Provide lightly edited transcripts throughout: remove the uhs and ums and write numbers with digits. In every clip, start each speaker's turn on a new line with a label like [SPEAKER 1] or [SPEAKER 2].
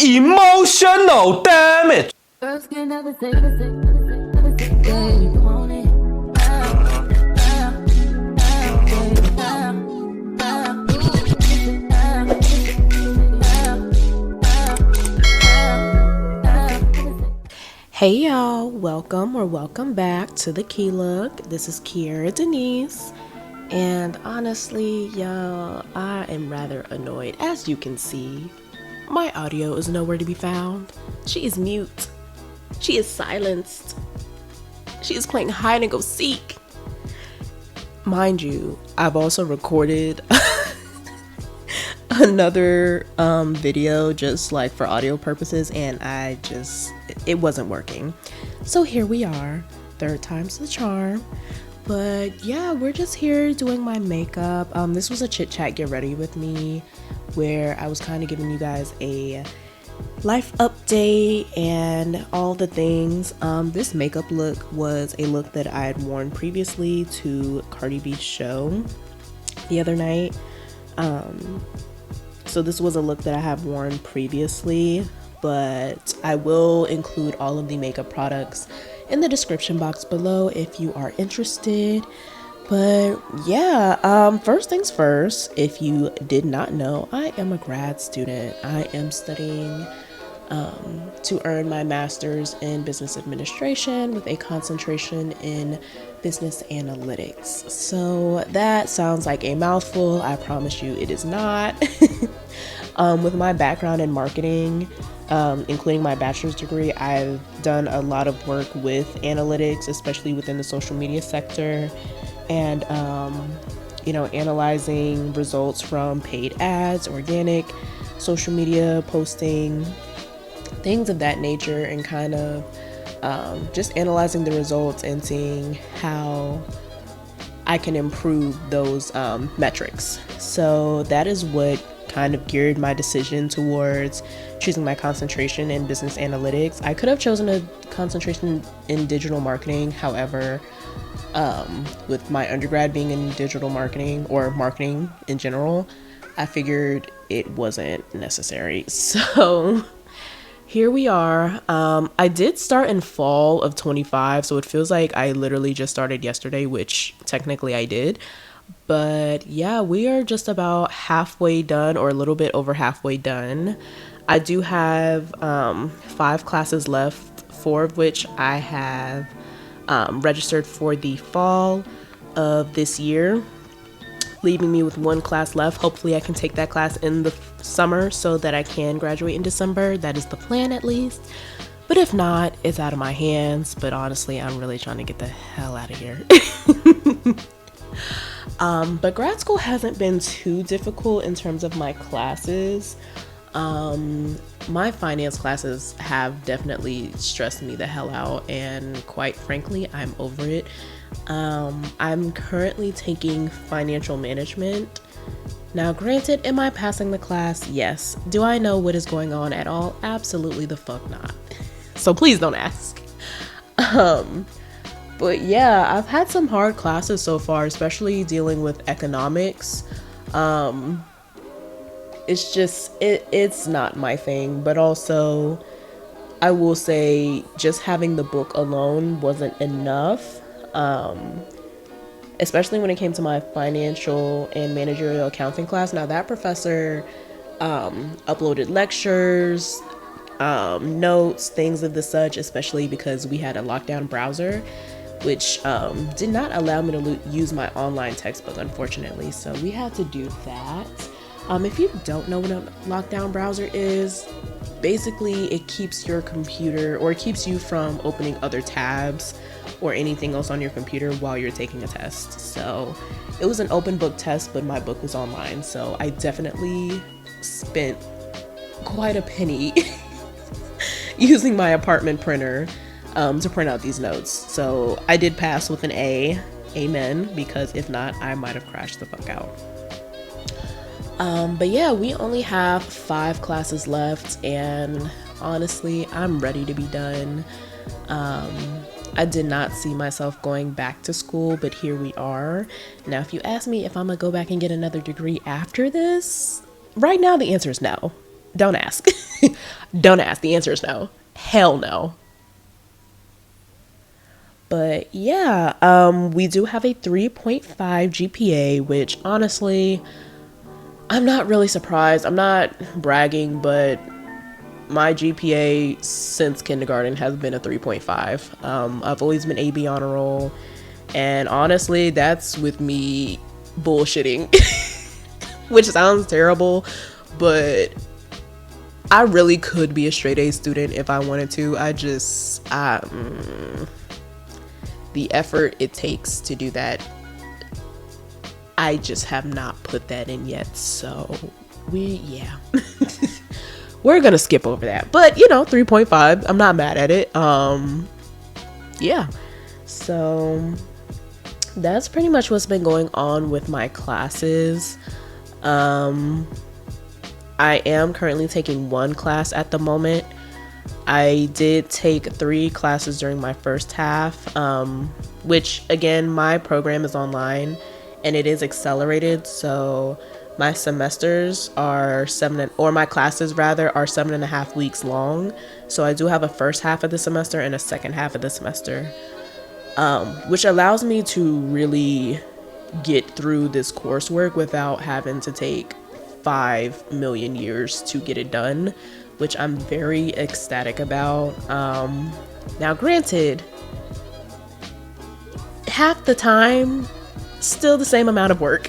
[SPEAKER 1] Emotional damage.
[SPEAKER 2] Girls can never say, yeah, you want it.
[SPEAKER 3] Hey y'all, welcome back to the Key Look. This is Kiera Denise, and honestly, y'all, I am rather annoyed. As you can see, my audio is nowhere to be found. She is mute. She is silenced. She is playing hide and go seek. Mind you, I've also recorded another video just like for audio purposes, and it wasn't working. So here we are, third time's the charm. But yeah, we're just here doing my makeup. This was a chit chat get ready with me where I was kind of giving you guys a life update and all the things. This makeup look was a look that I had worn previously to Cardi B's show the other night. So this was a look that I have worn previously, but I will include all of the makeup products in the description box below if you are interested. But yeah, first things first, if you did not know, I am a grad student. I am studying to earn my master's in business administration with a concentration in business analytics. So that sounds like a mouthful. I promise you it is not. With my background in marketing, including my bachelor's degree, I've done a lot of work with analytics, especially within the social media sector, and analyzing results from paid ads, organic, social media posting, things of that nature, and kind of just analyzing the results and seeing how I can improve those metrics. So that is what kind of geared my decision towards choosing my concentration in business analytics. I could have chosen a concentration in digital marketing. However, with my undergrad being in digital marketing or marketing in general, I figured it wasn't necessary. So here we are. I did start in fall of 25, so it feels like I literally just started yesterday, which technically I did. But yeah, we are just about halfway done, or a little bit over halfway done. I do have 5 classes left, 4 of which I have registered for the fall of this year, leaving me with 1 class left. Hopefully I can take that class in the summer so that I can graduate in December. That is the plan, at least. But if not, it's out of my hands. But honestly, I'm really trying to get the hell out of here. But grad school hasn't been too difficult in terms of my classes. My finance classes have definitely stressed me the hell out, and quite frankly, I'm over it. I'm currently taking financial management. Now, granted, am I passing the class? Yes. Do I know what is going on at all? Absolutely the fuck not. So please don't ask. But yeah, I've had some hard classes so far, especially dealing with economics. It's just, it's not my thing, but also I will say just having the book alone wasn't enough. Especially when it came to my financial and managerial accounting class. Now that professor uploaded lectures, notes, things of the such, especially because we had a lockdown browser, which did not allow me to use my online textbook, unfortunately. So we had to do that. If you don't know what a lockdown browser is, basically it keeps your computer, or it keeps you from opening other tabs or anything else on your computer while you're taking a test. So it was an open book test, but my book was online. So I definitely spent quite a penny using my apartment printer to print out these notes. So I did pass with an A. Amen, because if not, I might have crashed the fuck out. But yeah, we only have 5 classes left, and honestly, I'm ready to be done. I did not see myself going back to school, but here we are. Now, if you ask me if I'm gonna go back and get another degree after this, right now the answer is no. Don't ask. Don't ask. The answer is no. Hell no. But yeah, we do have a 3.5 GPA, which honestly, I'm not really surprised. I'm not bragging, but my GPA since kindergarten has been a 3.5. I've always been AB honor roll, and honestly, that's with me bullshitting, which sounds terrible, but I really could be a straight A student if I wanted to. The effort it takes to do that, I just have not put that in yet. So we're gonna skip over that. But 3.5, I'm not mad at it. Yeah. So that's pretty much what's been going on with my classes. I am currently taking one class at the moment. I did take 3 classes during my first half, which again, my program is online and it is accelerated. So my semesters are my classes rather are 7.5 weeks long. So I do have a first half of the semester and a second half of the semester, which allows me to really get through this coursework without having to take 5 million years to get it done, which I'm very ecstatic about. Now granted, half the time, still the same amount of work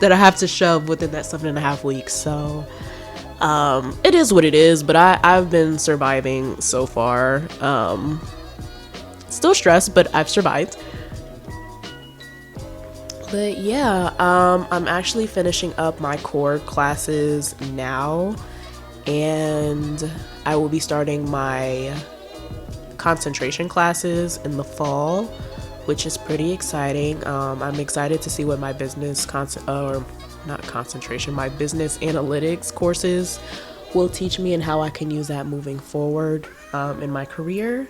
[SPEAKER 3] that I have to shove within that 7.5 weeks. So it is what it is, but I've been surviving so far. Still stressed, but I've survived. But yeah, I'm actually finishing up my core classes now, and I will be starting my concentration classes in the fall, which is pretty exciting. I'm excited to see what my business my business analytics courses will teach me and how I can use that moving forward in my career.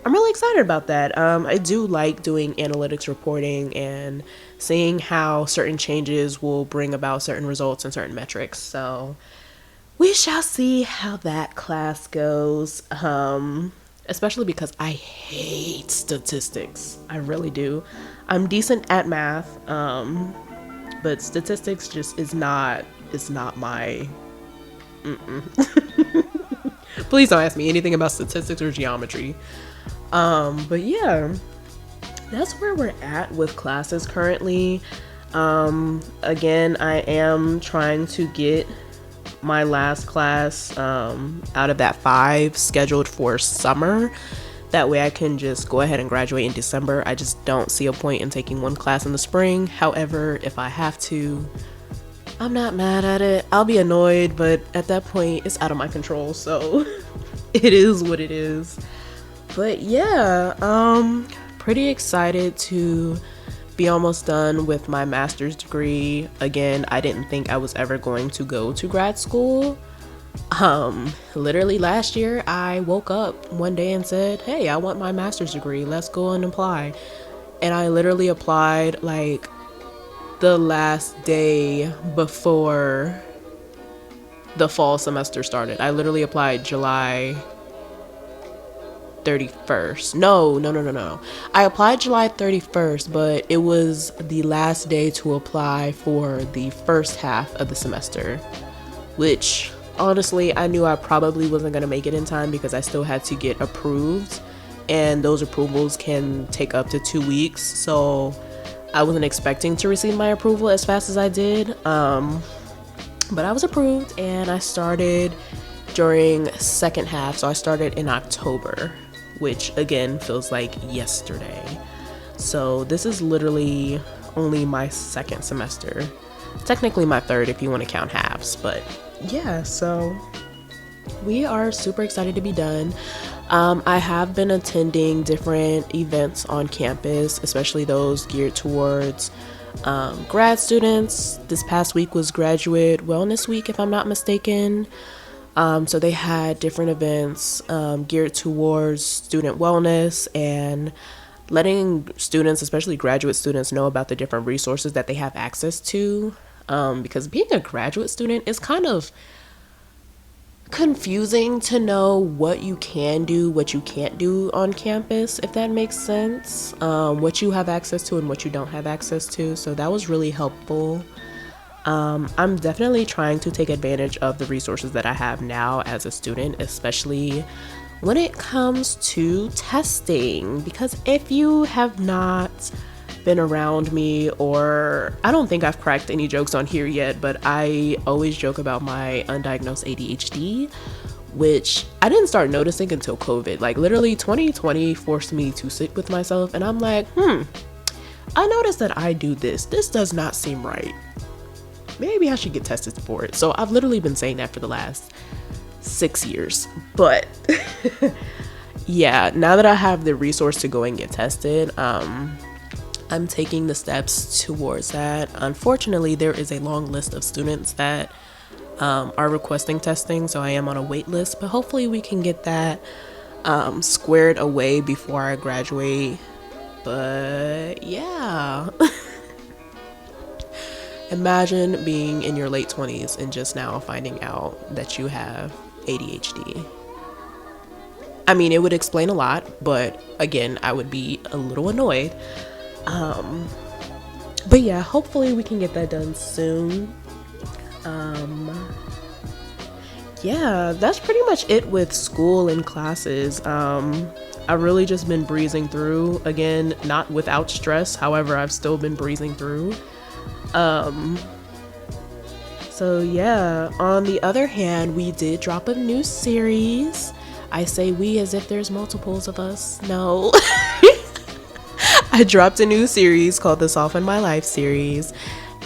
[SPEAKER 3] I'm really excited about that. I do like doing analytics reporting and seeing how certain changes will bring about certain results and certain metrics. So we shall see how that class goes, especially because I hate statistics. I really do. I'm decent at math, but statistics just is not my Please don't ask me anything about statistics or geometry. But yeah, that's where we're at with classes currently. Again, I am trying to get my last class out of that 5 scheduled for summer. That way I can just go ahead and graduate in December. I just don't see a point in taking one class in the spring. However, if I have to, I'm not mad at it. I'll be annoyed, but at that point it's out of my control, so it is what it is. But yeah, pretty excited to be almost done with my master's degree. Again, I didn't think I was ever going to go to grad school. Literally last year, I woke up one day and said, hey, I want my master's degree. Let's go and apply. And I literally applied like the last day before the fall semester started. I literally applied July 31st. No. I applied July 31st, but it was the last day to apply for the first half of the semester, which honestly, I knew I probably wasn't going to make it in time because I still had to get approved, and those approvals can take up to 2 weeks. So I wasn't expecting to receive my approval as fast as I did. But I was approved and I started during second half. So I started in October, which again feels like yesterday. So this is literally only my second semester. Technically my third if you want to count halves, but yeah, so we are super excited to be done. I have been attending different events on campus, especially those geared towards grad students. This past week was graduate wellness week, if I'm not mistaken. So they had different events geared towards student wellness and letting students, especially graduate students, know about the different resources that they have access to. Because being a graduate student is kind of confusing to know what you can do, what you can't do on campus, if that makes sense. What you have access to and what you don't have access to. So that was really helpful. I'm definitely trying to take advantage of the resources that I have now as a student, especially when it comes to testing, because if you have not been around me, or I don't think I've cracked any jokes on here yet, but I always joke about my undiagnosed ADHD, which I didn't start noticing until COVID. Like literally 2020 forced me to sit with myself, and I'm like, I noticed that I do this. This does not seem right. Maybe I should get tested for it. So I've literally been saying that for the last 6 years. But yeah, now that I have the resource to go and get tested, I'm taking the steps towards that. Unfortunately, there is a long list of students that are requesting testing, so I am on a wait list, but hopefully we can get that squared away before I graduate. But yeah. Imagine being in your late 20s and just now finding out that you have ADHD. I mean, it would explain a lot, but again, I would be a little annoyed. But yeah, hopefully we can get that done soon. Yeah, that's pretty much it with school and classes. I've really just been breezing through, again, not without stress. However, I've still been breezing through. So yeah, on the other hand, we did drop a new series. I say we as if there's multiples of us. No. I dropped a new series called the Soften My Life series,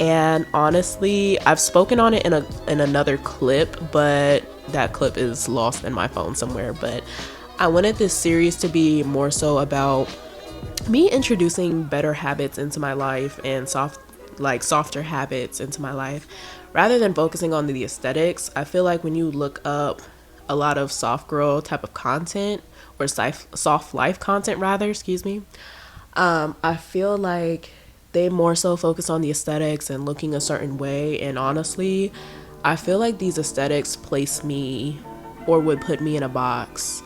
[SPEAKER 3] and honestly, I've spoken on it in another clip, but that clip is lost in my phone somewhere. But I wanted this series to be more so about me introducing better habits into my life and softer habits into my life, rather than focusing on the aesthetics. I feel like when you look up a lot of soft girl type of content, or soft life content rather, excuse me, I feel like they more so focus on the aesthetics and looking a certain way. And honestly, I feel like these aesthetics place me, or would put me in a box.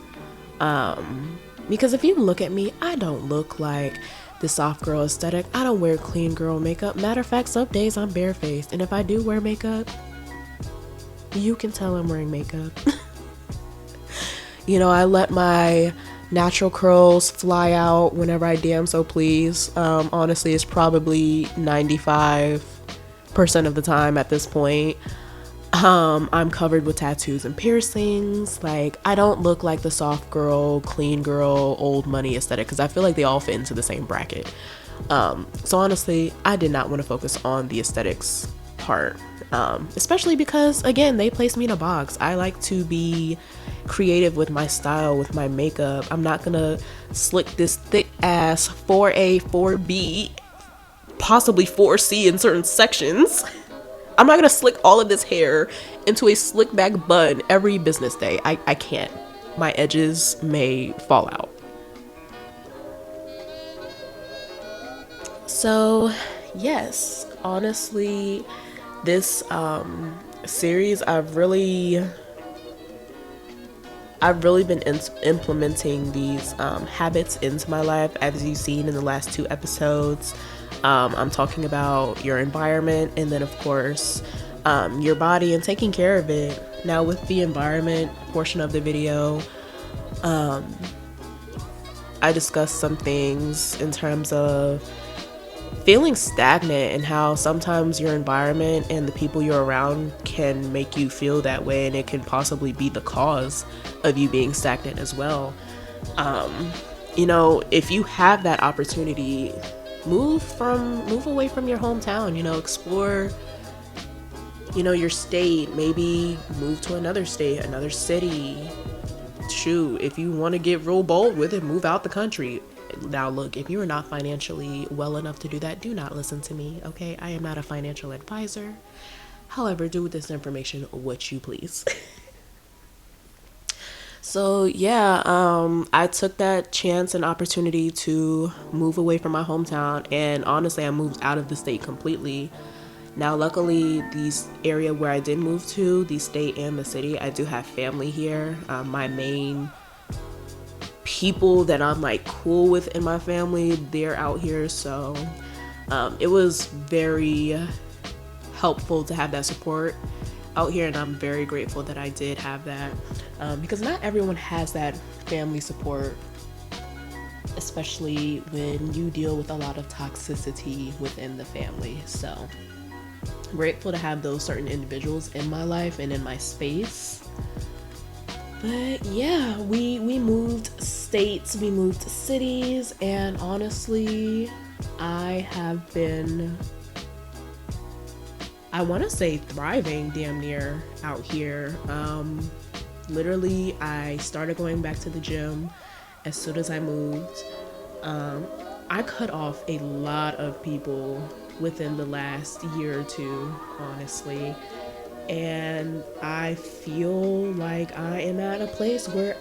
[SPEAKER 3] Because if you look at me, I don't look like the soft girl aesthetic. I don't wear clean girl makeup. Matter of fact, some days I'm barefaced. And if I do wear makeup, you can tell I'm wearing makeup. You know, I let my natural curls fly out whenever I damn so please. Honestly, it's probably 95% of the time at this point. I'm covered with tattoos and piercings. Like, I don't look like the soft girl, clean girl, old money aesthetic, because I feel like they all fit into the same bracket. So honestly, I did not want to focus on the aesthetics part, especially because, again, they place me in a box. I like to be creative with my style, with my makeup. I'm not gonna slick this thick ass 4A, 4B, possibly 4C in certain sections. I'm not gonna slick all of this hair into a slick back bun every business day. I can't. My edges may fall out. So yes, honestly, this series, I've really been implementing these habits into my life, as you've seen in the last 2 episodes. I'm talking about your environment, and then of course your body and taking care of it. Now with the environment portion of the video, I discussed some things in terms of feeling stagnant and how sometimes your environment and the people you're around can make you feel that way, and it can possibly be the cause of you being stagnant as well. You know, if you have that opportunity, move away from your hometown, you know, explore, you know, your state, maybe move to another state, another city. Shoot, if you want to get real bold with it, move out the country. Now look, if you are not financially well enough to do that, do not listen to me, okay? I am not a financial advisor. However, do with this information what you please. So yeah, I took that chance and opportunity to move away from my hometown, and honestly, I moved out of the state completely. Now, luckily, these area where I did move to, the state and the city, I do have family here. My main people that I'm like cool with in my family, they're out here. So it was very helpful to have that support out here, and I'm very grateful that I did have that, because not everyone has that family support, especially when you deal with a lot of toxicity within the family. So I'm grateful to have those certain individuals in my life and in my space. But yeah, we moved states, we moved cities, and honestly, I have been, I want to say, thriving damn near out here. Literally, I started going back to the gym as soon as I moved. I cut off a lot of people within the last year or two, honestly. And I feel like I am at a place where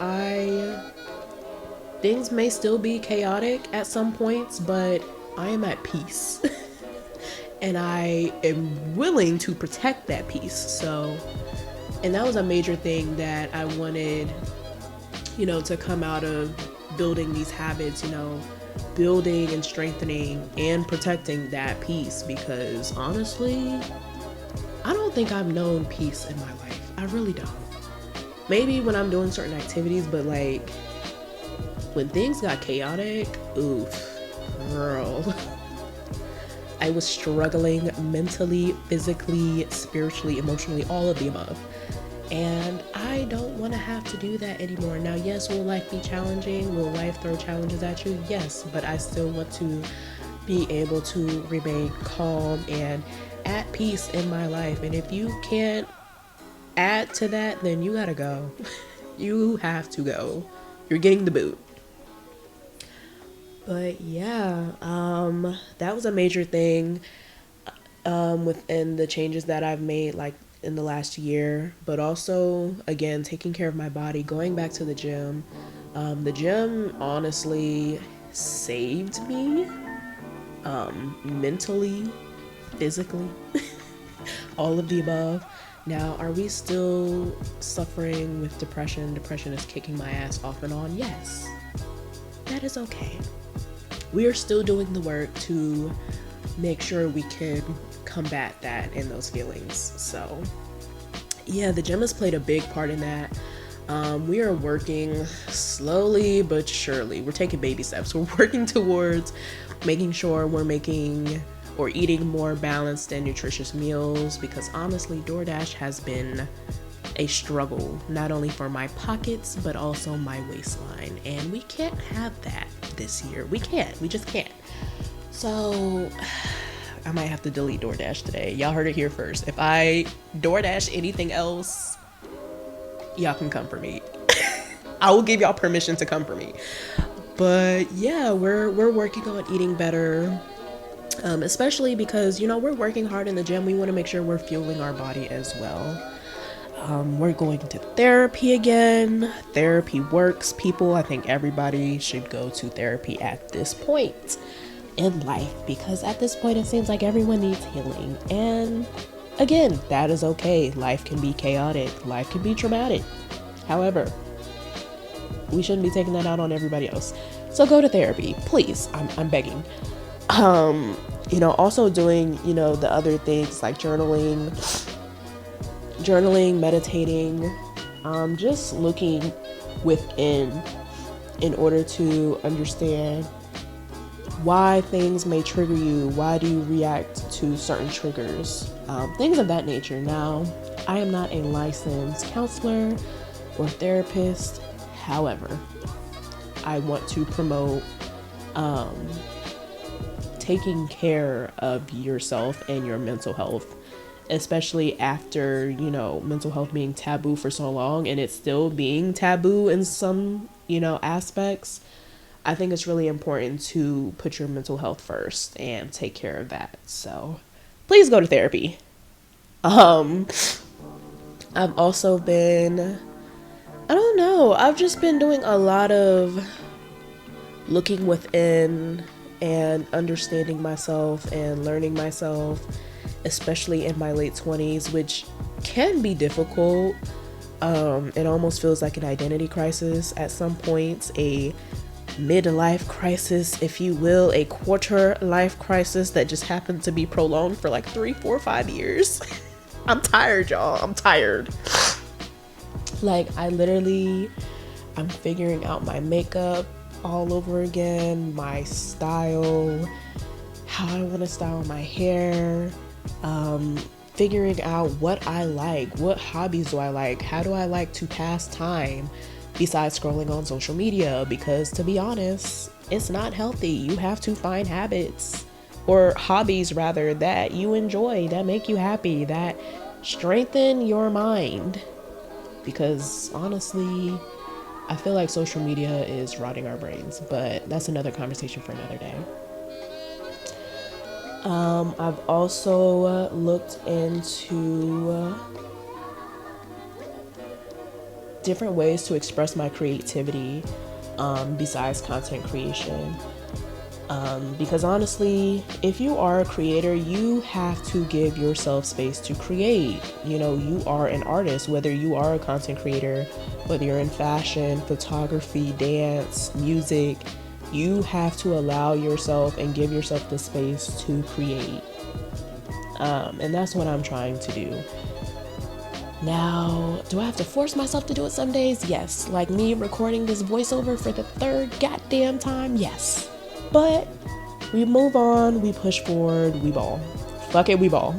[SPEAKER 3] things may still be chaotic at some points, but I am at peace. And I am willing to protect that peace. So, and that was a major thing that I wanted, to come out of building these habits, building and strengthening and protecting that peace, because honestly, I don't think I've known peace in my life. I really don't. Maybe when I'm doing certain activities, but like when things got chaotic, oof, girl. I was struggling mentally, physically, spiritually, emotionally, all of the above. And I don't want to have to do that anymore. Now, yes, will life be challenging? Will life throw challenges at you? Yes, but I still want to be able to remain calm and at peace in my life. And if you can't add to that, then you gotta go. You have to go. You're getting the boot. But yeah, that was a major thing within the changes that I've made, like in the last year. But also, again, taking care of my body, going back to the gym. The gym honestly saved me, mentally, physically, all of the above. Now, are we still suffering with depression? Depression is kicking my ass off and on. Yes, that is okay. We are still doing the work to make sure we can combat that and those feelings. So yeah, the gym has played a big part in that. We are working slowly but surely. We're taking baby steps. We're working towards making sure we're making or eating more balanced and nutritious meals, because honestly, DoorDash has been a struggle, not only for my pockets, but also my waistline. And we can't have that this year. We just can't. So I might have to delete DoorDash today. Y'all heard it here first. If I DoorDash anything else, y'all can come for me. I will give y'all permission to come for me. But yeah, we're working on eating better. Especially because, we're working hard in the gym. We want to make sure we're fueling our body as well. We're going to therapy again. Therapy works, people. I think everybody should go to therapy at this point in life, because at this point it seems like everyone needs healing. And again, that is okay. Life can be chaotic. Life can be traumatic. However, we shouldn't be taking that out on everybody else. So go to therapy, please. I'm begging. Also doing, the other things like journaling, meditating, just looking within in order to understand why things may trigger you. Why do you react to certain triggers? Things of that nature. Now, I am not a licensed counselor or therapist. However, I want to promote taking care of yourself and your mental health, especially after, mental health being taboo for so long, and it's still being taboo in some, aspects. I think it's really important to put your mental health first and take care of that. So please go to therapy. I've also been, I've just been doing a lot of looking within and understanding myself and learning myself especially in my late 20s, which can be difficult. It almost feels like an identity crisis at some points, a midlife crisis, if you will, a quarter life crisis that just happened to be prolonged for like 3, 4, 5 years. I'm tired, y'all. I'm tired. Like, I'm figuring out my makeup all over again, my style, how I want to style my hair, figuring out what I like, what hobbies do I like, how do I like to pass time besides scrolling on social media, because to be honest, it's not healthy. You have to find habits, or hobbies rather, that you enjoy, that make you happy, that strengthen your mind, because honestly, I feel like social media is rotting our brains, but that's another conversation for another day. I've also looked into different ways to express my creativity besides content creation. Because honestly, if you are a creator, you have to give yourself space to create. You know, you are an artist, whether you are a content creator, whether you're in fashion, photography, dance, music, you have to allow yourself and give yourself the space to create. And that's what I'm trying to do. Now, do I have to force myself to do it some days? Yes. Like me recording this voiceover for the 3rd goddamn time? Yes. But we move on, we push forward, we ball. Fuck it, we ball.